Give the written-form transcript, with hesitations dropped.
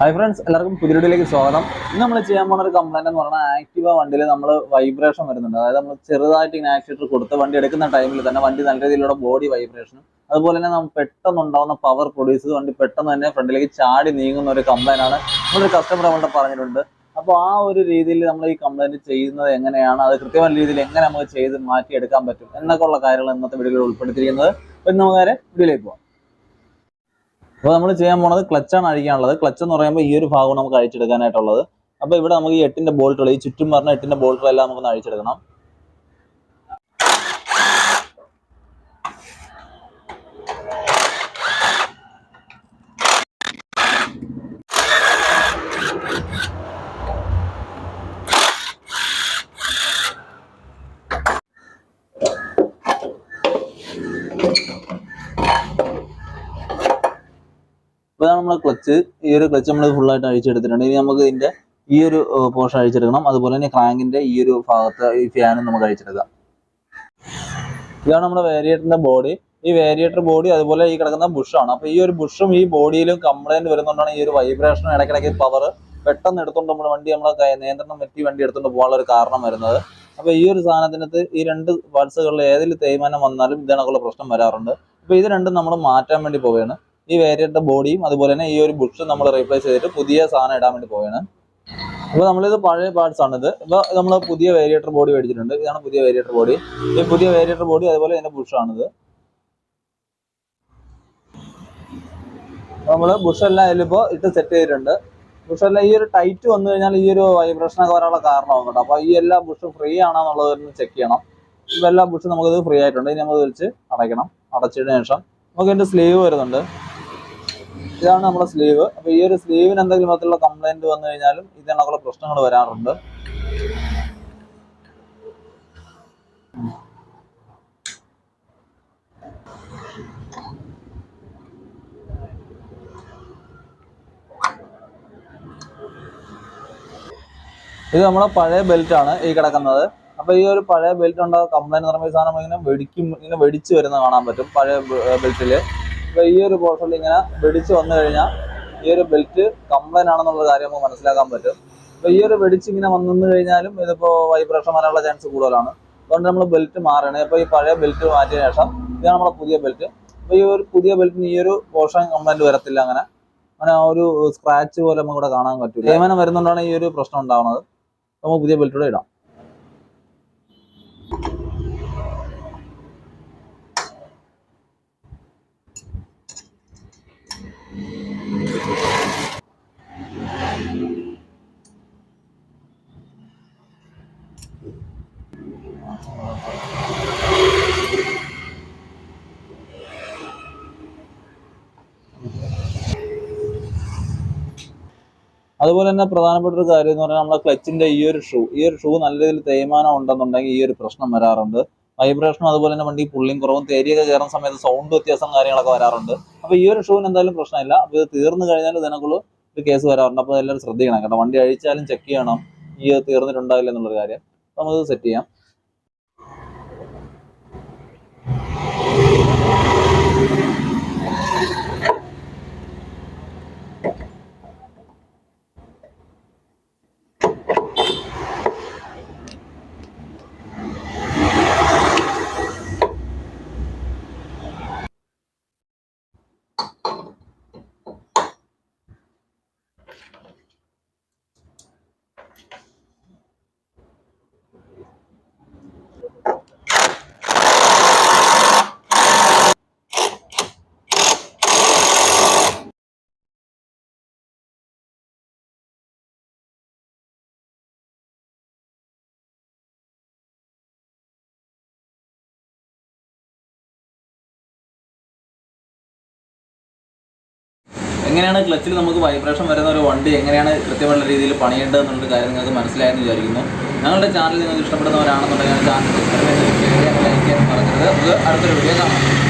Hi friends, എല്ലാവർക്കും പുതിയ വീഡിയോയിലേക്ക് സ്വാഗതം. ഇന്ന് നമ്മൾ ചെയ്യാൻ പോകുന്ന ഒരു കംപ്ലൈന്റ് എന്ന് പറഞ്ഞാൽ ആക്റ്റീവ വണ്ടിയിൽ നമ്മൾ വൈബ്രേഷൻ വരുന്നുണ്ട്. അതായത് നമ്മൾ ചെറുതായിട്ട് ഇങ്ങനെ ആക്സിലേറ്റർ കൊടുത്ത് വണ്ടി എടുക്കുന്ന ടൈമിൽ തന്നെ വണ്ടി നല്ല രീതിയിലുള്ള ബോഡി വൈബ്രേഷനും അതുപോലെ തന്നെ നമുക്ക് പെട്ടെന്ന് ഉണ്ടാകുന്ന പവർ പ്രൊഡ്യൂസ് ചെയ്ത് വണ്ടി പെട്ടെന്ന് തന്നെ ഫ്രണ്ടിലേക്ക് ചാടി നീങ്ങുന്ന ഒരു കംപ്ലൈന്റ് ആണ് നമ്മളൊരു കസ്റ്റമർ നമ്മളുടെ പറഞ്ഞിട്ടുണ്ട്. അപ്പോൾ ആ ഒരു രീതിയിൽ നമ്മൾ ഈ കംപ്ലൈന്റ് ചെയ്യുന്നത് എങ്ങനെയാണ്, അത് കൃത്യമായ രീതിയിൽ എങ്ങനെ നമുക്ക് ചെയ്ത് മാറ്റിയെടുക്കാൻ പറ്റും എന്നൊക്കെ ഉള്ള കാര്യങ്ങൾ ഇന്നത്തെ വീഡിയോയിൽ ഉൾപ്പെടുത്തിയിരിക്കുന്നത്. അപ്പം നമുക്ക് നേരെ വീഡിയോയിലേക്ക് പോകാം. അപ്പോൾ നമ്മൾ ചെയ്യാൻ പോണത് ക്ലച്ചാണ് അഴിക്കാനുള്ളത്. ക്ലച്ച് എന്ന് പറയുമ്പോൾ ഈ ഒരു ഭാഗം നമുക്ക് അഴിച്ചെടുക്കാനായിട്ടുള്ളത്. അപ്പോൾ ഇവിടെ നമുക്ക് ഈ 8ന്റെ ബോൾട്ടുകൾ, ഈ ചുറ്റും പറഞ്ഞ 8ന്റെ ബോൾട്ടുകളെല്ലാം നമുക്ക് അഴിച്ചെടുക്കണം. ഇപ്പോൾ നമ്മളെ ക്ലച്ച്, ഈ ഒരു ക്ലച്ച് നമ്മൾ ഫുള്ളായിട്ട് അഴിച്ചെടുത്തിട്ടുണ്ട്. ഇനി നമുക്ക് ഇതിന്റെ ഈ ഒരു പോർഷൻ അഴിച്ചെടുക്കണം. അതുപോലെ തന്നെ ക്രാങ്കിന്റെ ഈ ഒരു ഭാഗത്ത് ഈ ഫാനും നമുക്ക് അഴിച്ചെടുക്കാം. ഇതാണ് നമ്മുടെ വേരിയേറ്ററിന്റെ ബോഡി. ഈ വേരിയേറ്റർ ബോഡി അതുപോലെ ഈ കിടക്കുന്ന ബുഷാണ്. അപ്പോൾ ഈ ഒരു ബുഷും ഈ ബോഡിയിലും കംപ്ലൈന്റ് വരുന്നതുകൊണ്ടാണ് ഈ ഒരു വൈബ്രേഷനും ഇടയ്ക്കിടയ്ക്ക് പവർ പെട്ടെന്ന് എടുത്തുകൊണ്ട് നമ്മുടെ വണ്ടി നമ്മളെ നിയന്ത്രണം വെറ്റി വണ്ടി എടുത്തുകൊണ്ട് പോകാനുള്ള ഒരു കാരണം വരുന്നത്. അപ്പോൾ ഈ ഒരു സാധനത്തിനകത്ത് ഈ രണ്ട് പാർട്സുകളിൽ ഏതിൽ തേയ്മാനം വന്നാലും ഇതിനൊക്കെയുള്ള പ്രശ്നം വരാറുണ്ട്. അപ്പോൾ ഇത് രണ്ടും നമ്മൾ മാറ്റാൻ വേണ്ടി പോവുകയാണ്. ഈ വേരിയേറ്റർ ബോഡിയും അതുപോലെ തന്നെ ഈ ഒരു ബുഷ് നമ്മൾ റീപ്ലേസ് ചെയ്തിട്ട് പുതിയ സാധനം ഇടാൻ വേണ്ടി പോവുകയാണ്. അപ്പോൾ നമ്മളിത് പഴയ പാർട്സ് ആണിത്. ഇപ്പോൾ നമ്മൾ പുതിയ വേരിയേറ്റർ ബോഡി മേടിച്ചിട്ടുണ്ട്. ഇതാണ് പുതിയ വേരിയേറ്റർ ബോഡി. ഈ പുതിയ വേരിയേറ്റർ ബോഡി അതുപോലെ ഇതിന്റെ ബുഷാണിത്. നമ്മൾ ബുഷെല്ലാം ഇതിലിപ്പോൾ ഇട്ട് സെറ്റ് ചെയ്തിട്ടുണ്ട്. ബുഷെല്ലാം ഈ ഒരു ടൈറ്റ് വന്നു കഴിഞ്ഞാൽ ഈ ഒരു വൈബ്രേഷനൊക്കെ വരാനുള്ള കാരണമാകും കേട്ടോ. അപ്പോൾ ഈ എല്ലാ ബുഷും ഫ്രീ ആണെന്നുള്ളത് ചെക്ക് ചെയ്യണം. ഇപ്പോൾ എല്ലാ ബുഷും നമുക്കിത് ഫ്രീ ആയിട്ടുണ്ട്. ഇനി നമുക്ക് വെച്ച് അടയ്ക്കണം. അടച്ചതിന് ശേഷം നമുക്ക് ഇതിന്റെ സ്ലീവ് വരുന്നുണ്ട്. ഇതാണ് നമ്മുടെ സ്ലീവ്. അപ്പോൾ ഈ ഒരു സ്ലീവിന് എന്തെങ്കിലും വിധത്തിലുള്ള കംപ്ലൈന്റ് വന്നു കഴിഞ്ഞാലും ഇതിനുള്ള പ്രശ്നങ്ങൾ വരാറുണ്ട്. ഇത് നമ്മുടെ പഴയ ബെൽറ്റ് ആണ് ഈ കിടക്കുന്നത്. അപ്പോൾ ഈ ഒരു പഴയ ബെൽറ്റ് ഉണ്ടാകുന്ന കംപ്ലൈന്റ് എന്ന് പറയുമ്പോൾ ഈ സാധനം ഇങ്ങനെ വെടിച്ച് വരുന്ന കാണാൻ പറ്റും പഴയ ബെൽറ്റില്. അപ്പോൾ ഈ ഒരു പോർഷനിൽ ഇങ്ങനെ വെടിച്ച് വന്നു കഴിഞ്ഞാൽ ഈ ഒരു ബെൽറ്റ് കംപ്ലൈന്റ് ആണെന്നുള്ള കാര്യം നമുക്ക് മനസ്സിലാക്കാൻ പറ്റും. അപ്പോൾ ഈ ഒരു വെടിച്ച് ഇങ്ങനെ വന്നു കഴിഞ്ഞാലും ഇതിപ്പോൾ വൈബ്രേഷൻ വരാനുള്ള ചാൻസ് കൂടുതലാണ്. അതുകൊണ്ട് നമ്മൾ ബെൽറ്റ് മാറണം. അപ്പോൾ ഈ പഴയ ബെൽറ്റ് മാറ്റിയ ശേഷം ഇതാണ് നമ്മുടെ പുതിയ ബെൽറ്റ്. അപ്പോൾ ഈ ഒരു പുതിയ ബെൽറ്റിന് ഈ ഒരു പോർഷൻ കംപ്ലൈന്റ് വരത്തില്ല. അങ്ങനെ ഒരു സ്ക്രാച്ച് പോലെ നമുക്ക് ഇവിടെ കാണാൻ പറ്റില്ല. തേയ്മാനം വരുന്നതുകൊണ്ടാണ് ഈ ഒരു പ്രശ്നം ഉണ്ടാവുന്നത്. നമുക്ക് പുതിയ ബെൽറ്റൂടെ ഇടാം. അതുപോലെ തന്നെ പ്രധാനപ്പെട്ട ഒരു കാര്യം എന്ന് പറഞ്ഞാൽ നമ്മുടെ ക്ലച്ചിന്റെ ഈ ഒരു ഷൂ നല്ല രീതിയിൽ തേയ്മാനം ഉണ്ടെന്നുണ്ടെങ്കിൽ ഈ ഒരു പ്രശ്നം വരാറുണ്ട്. വൈബ്രേഷനും അതുപോലെ തന്നെ വണ്ടി പുള്ളിയും കുറവും തേരിയൊക്കെ കയറുന്ന സമയത്ത് സൗണ്ട് വ്യത്യാസം കാര്യങ്ങളൊക്കെ വരാറുണ്ട്. അപ്പോൾ ഈ ഒരു ഷൂവിന് എന്തായാലും പ്രശ്നമില്ല. അപ്പോൾ ഇത് തീർന്നു കഴിഞ്ഞാൽ ഇതിനൊക്കെ ഒരു കേസ് വരാറുണ്ട്. അപ്പോൾ എല്ലാവരും ശ്രദ്ധിക്കണം കേട്ടോ. വണ്ടി അഴിച്ചാലും ചെക്ക് ചെയ്യണം ഈ തീർന്നിട്ടുണ്ടാവില്ല എന്നുള്ളൊരു കാര്യം. അപ്പോൾ നമുക്ക് സെറ്റ് ചെയ്യാം. എങ്ങനെയാണ് ക്ലച്ചിൽ നമുക്ക് വൈബ്രേഷൻ വരുന്ന ഒരു വണ്ടി എങ്ങനെയാണ് കൃത്യമായ രീതിയിൽ പണിയേണ്ടത് എന്നുള്ള കാര്യം നിങ്ങൾക്ക് മനസ്സിലായെന്ന് വിചാരിക്കുന്നു. ഞങ്ങളുടെ ചാനൽ നിങ്ങൾക്ക് ഇഷ്ടപ്പെടുന്നവരാണെന്നുണ്ടെങ്കിൽ ചാനൽ സബ്സ്ക്രൈബ് ചെയ്യാൻ, ലൈക്ക് ചെയ്യാൻ മറക്കരുത്. നമുക്ക് അടുത്തൊരു വീഡിയോ കാണാം.